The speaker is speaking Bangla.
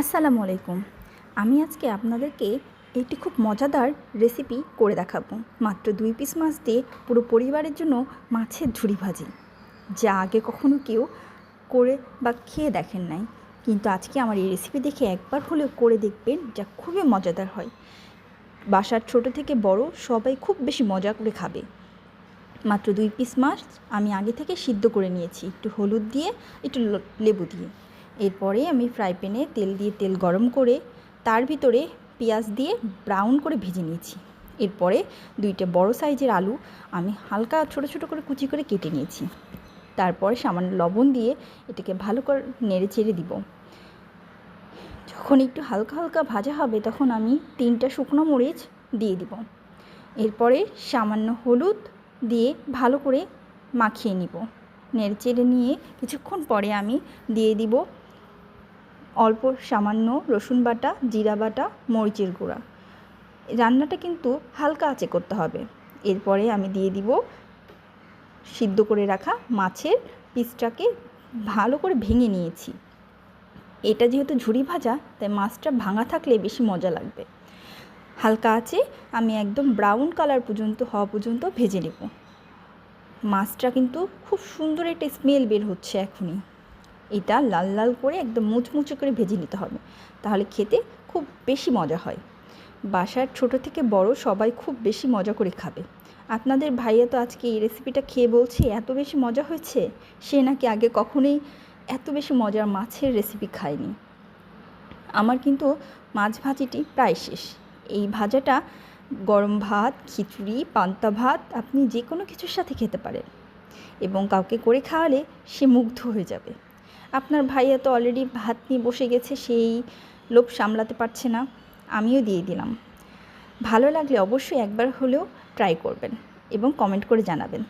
আসসালামু আলাইকুম। আমি আজকে আপনাদেরকে একটি খুব মজাদার রেসিপি করে দেখাবো। মাত্র 2 পিস মাছ দিয়ে পুরো পরিবারের জন্য মাছের ঝুরি ভাজি, যা আগে কখনো কেউ করে বা খেয়ে দেখেন নাই। কিন্তু আজকে আমার এই রেসিপি দেখে একবার হলেও করে দেখবেন, যা খুবই মজাদার হয়। বাসার ছোট থেকে বড় সবাই খুব বেশি মজা করে খাবে। মাত্র 2 পিস মাছ আমি আগে থেকে সিদ্ধ করে নিয়েছি, একটু হলুদ দিয়ে, একটু লেবু দিয়ে। এরপরে আমি ফ্রাই প্যানে তেল গরম করে তার ভিতরে পেঁয়াজ দিয়ে ব্রাউন করে ভেজে নিয়েছি। এরপরে 2টা বড় সাইজের আলু আমি হালকা ছোট ছোট করে কুচি করে কেটে নিয়েছি। তারপরে সামান্য লবণ দিয়ে এটাকে ভালো করে নেড়ে চেড়ে দিব। যখন একটু হালকা হালকা ভাজা হবে তখন আমি 3টা শুকনো মরিচ দিয়ে দিব। এরপরে সামান্য হলুদ দিয়ে ভালো করে মাখিয়ে নিব। নেড়েচেড়ে নিয়ে কিছুক্ষণ পরে আমি দিয়ে দিব অল্প সামান্য রসুন বাটা, জিরা বাটা, মরিচের গুঁড়া। রান্নাটা কিন্তু হালকা আঁচে করতে হবে। এরপরে আমি দিয়ে দিব সিদ্ধ করে রাখা মাছের পিসটাকে ভালো করে ভেঙে নিয়েছি। এটা যেহেতু ঝুরি ভাজা, তাই মাছটা ভাঙা থাকলে বেশি মজা লাগবে। হালকা আঁচে আমি একদম ব্রাউন কালার হওয়া পর্যন্ত ভেজে নেব। মাছটা কিন্তু খুব সুন্দর একটা স্মেল বের হচ্ছে এখনই। এটা লাল লাল করে একদম মুচমুচে করে ভেজে নিতে হবে, তাহলে খেতে খুব বেশি মজা হয়। বাসার ছোট থেকে বড় সবাই খুব বেশি মজা করে খাবে। আপনাদের ভাইয়া তো আজকে এই রেসিপিটা খেয়ে বলছে এত বেশি মজা হয়েছে, সে নাকি আগে কখনোই এত বেশি মজার মাছের রেসিপি খায়নি। আমার কিন্তু মাছ ভাজিটি প্রায় শেষ। এই ভাজাটা গরম ভাত, খিচুড়ি, পান্তা ভাত, আপনি যে কোনো কিছুর সাথে খেতে পারেন এবং কাউকে করে খাওয়ালে সে মুগ্ধ হয়ে যাবে। আপনার ভাইয়া তো অলরেডি ভাত নিয়ে বসে গেছে, সেই লোভ সামলাতে পারছে না, আমিও দিয়ে দিলাম। ভালো লাগলে অবশ্যই একবার হলেও ট্রাই করবেন এবং কমেন্ট করে জানাবেন।